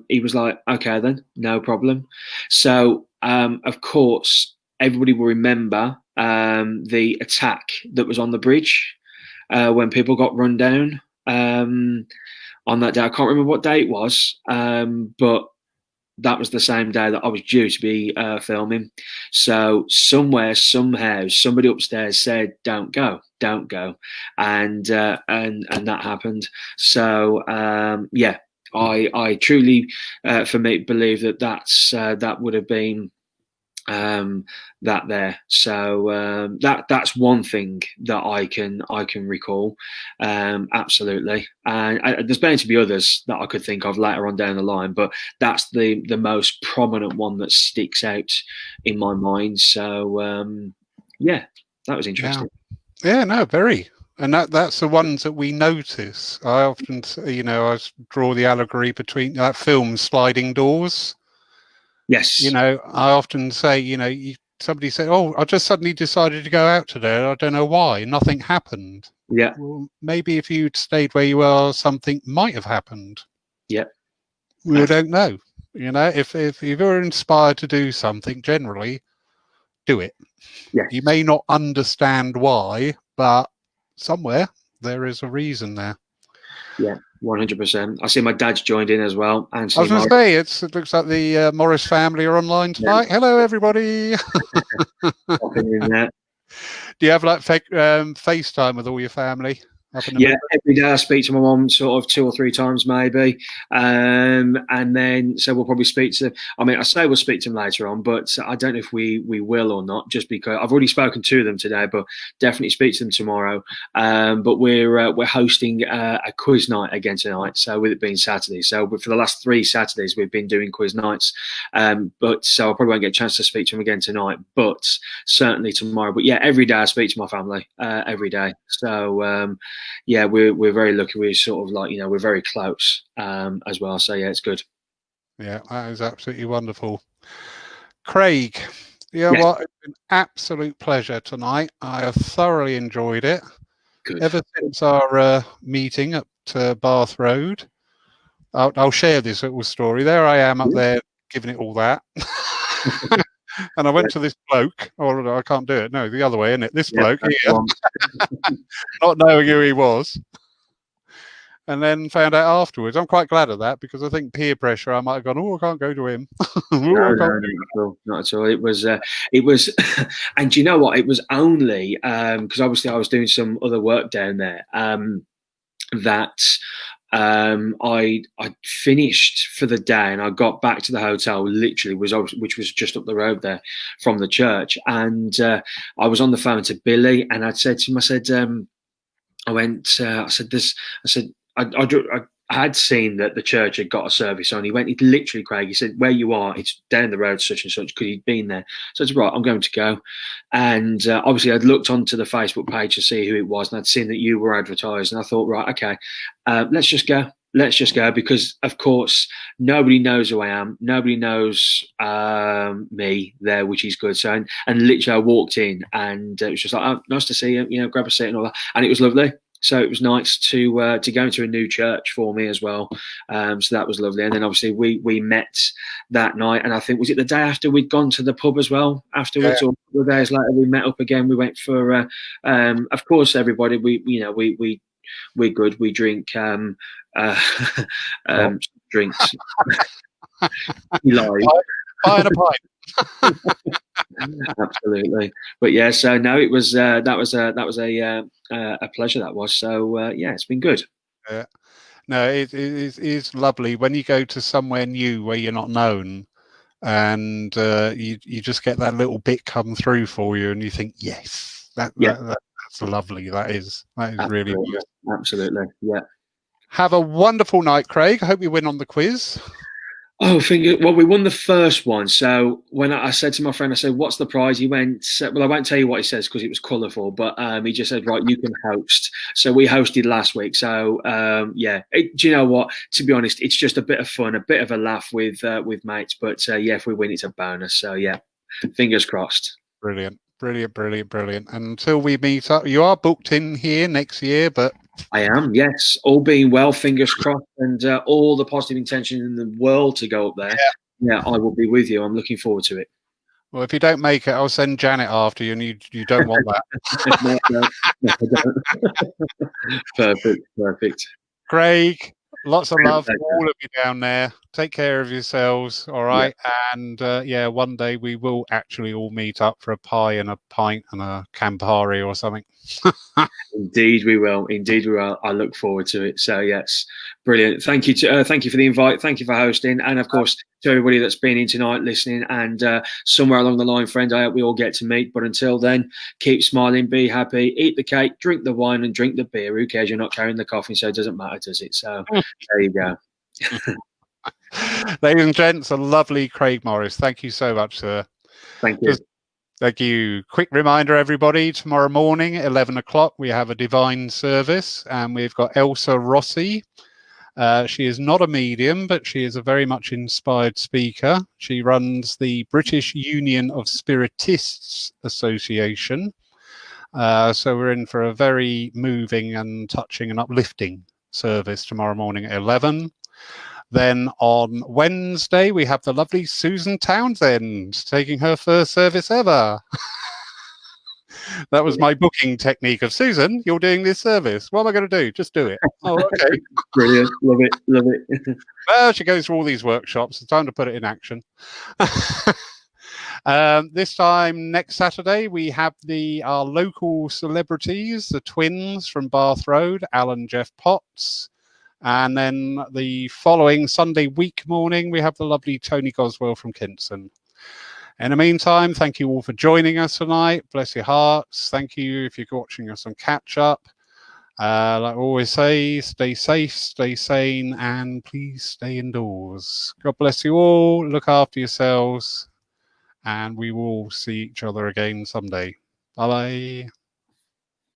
he was like, okay, then, no problem. So, of course, everybody will remember the attack that was on the bridge when people got run down on that day. I can't remember what day it was, but that was the same day that I was due to be filming. So somewhere, somehow, somebody upstairs said, "Don't go, don't go," and that happened. So yeah, I truly, for me, believe that that would have been that there. So that's one thing that I can recall, absolutely. And there's bound to be others that I could think of later on down the line, but that's the most prominent one that sticks out in my mind. So yeah, that was interesting. Yeah, no, very. And that's the ones that we notice. I often, I draw the allegory between that film Sliding Doors. Yes. I often say, somebody said, "Oh, I just suddenly decided to go out today. I don't know why. Nothing happened." Yeah. Well, maybe if you'd stayed where you are, something might have happened. Yeah. We don't know. If you're inspired to do something, generally, do it. Yeah. You may not understand why, but somewhere there is a reason there. Yeah. 100%. I see my dad's joined in as well. And I was going to say, it looks like the Morris family are online tonight. Yeah. Hello, everybody. Do you have like FaceTime with all your family? Yeah, every day I speak to my mum sort of 2 or 3 times maybe, and then so we'll probably speak to. I mean, I say we'll speak to them later on, but I don't know if we will or not. Just because I've already spoken to them today, but definitely speak to them tomorrow. But we're hosting a quiz night again tonight. So with it being Saturday, so for the last 3 Saturdays we've been doing quiz nights. But so I probably won't get a chance to speak to them again tonight, but certainly tomorrow. But yeah, every day I speak to my family every day. So. Yeah, we're very lucky. We're sort of like, we're very close as well. So yeah, it's good. Yeah, that is absolutely wonderful. Craig, what? It's been an absolute pleasure tonight. I have thoroughly enjoyed it. Good. Ever since our meeting at Bath Road. I'll share this little story. There I am up there giving it all that. And I went to this bloke, or I can't do it. No, the other way, isn't it? This bloke here, not knowing who he was. And then found out afterwards. I'm quite glad of that because I think peer pressure, I might have gone, I can't go to him. No, not at all. It was, and do you know what? It was only, because obviously I was doing some other work down there, that I finished for the day and I got back to the hotel literally which was just up the road there from the church, and I was on the phone to Billy and I'd said to him, I had seen that the church had got a service on. He literally, Craig, he said, "Where you are, it's down the road, such and such," because he'd been there. So I said, "Right, I'm going to go." And obviously I'd looked onto the Facebook page to see who it was, and I'd seen that you were advertised. And I thought, right, okay, let's just go. Let's just go, because of course nobody knows who I am. Nobody knows me there, which is good. So, and literally I walked in and it was just like, "Oh, nice to see you, grab a seat and all that." And it was lovely. So it was nice to go into a new church for me as well. So that was lovely. And then obviously we met that night, and I think, was it the day after we'd gone to the pub as well afterwards, or a couple of days later we met up again. We went for of course, everybody, we're good. We drink drinks. Buying a pint. Absolutely. But yeah, so no, it was that was a pleasure, that was. So yeah, it's been good. Yeah. No, it is lovely when you go to somewhere new where you're not known, and you just get that little bit come through for you, and you think, yes, that's lovely. That is really nice. Absolutely. Yeah. Have a wonderful night, Craig. I hope you win on the quiz. Oh, well, we won the first one. So when I said to my friend, I said, "What's the prize?" He went, "Well, I won't tell you what he says because it was colourful, but he just said, right, you can host." So we hosted last week. So yeah, do you know what? To be honest, it's just a bit of fun, a bit of a laugh with mates. But yeah, if we win, it's a bonus. So yeah, fingers crossed. Brilliant. Brilliant, brilliant, brilliant. And until we meet up, you are booked in here next year, but I am, yes. All being well, fingers crossed, and all the positive intention in the world to go up there. Yeah, I will be with you. I'm looking forward to it. Well, if you don't make it, I'll send Janet after you, and you don't want that. No, perfect. Craig, lots of love to all of you down there. Take care of yourselves, all right? Yeah. And yeah, one day we will actually all meet up for a pie and a pint and a Campari or something. Indeed we will. I look forward to it. So yes, brilliant. Thank you for the invite. Thank you for hosting, and of course to everybody that's been in tonight listening. And somewhere along the line, friend, I hope we all get to meet. But until then, keep smiling, be happy, eat the cake, drink the wine, and drink the beer. Who cares? You're not carrying the coffin, so it doesn't matter, does it? So there you go. Ladies and gents, a lovely Craig Morris. Thank you so much, sir. Thank you. Thank you. Quick reminder, everybody, tomorrow morning, 11 o'clock, we have a divine service, and we've got Elsa Rossi. She is not a medium, but she is a very much inspired speaker. She runs the British Union of Spiritists Association. So we're in for a very moving and touching and uplifting service tomorrow morning at 11. Then on Wednesday, we have the lovely Susan Townsend taking her first service ever. That was my booking technique of, Susan, you're doing this service. What am I going to do? Just do it. Oh, okay. Brilliant. Love it. Well, she goes through all these workshops. It's time to put it in action. This time next Saturday, we have our local celebrities, the twins from Bath Road, Alan Jeff Potts. And then the following Sunday week morning, we have the lovely Tony Goswell from Kinston. In the meantime, thank you all for joining us tonight. Bless your hearts. Thank you if you're watching us on catch up. Like I always say, stay safe, stay sane, and please stay indoors. God bless you all. Look after yourselves. And we will see each other again someday. Bye-bye.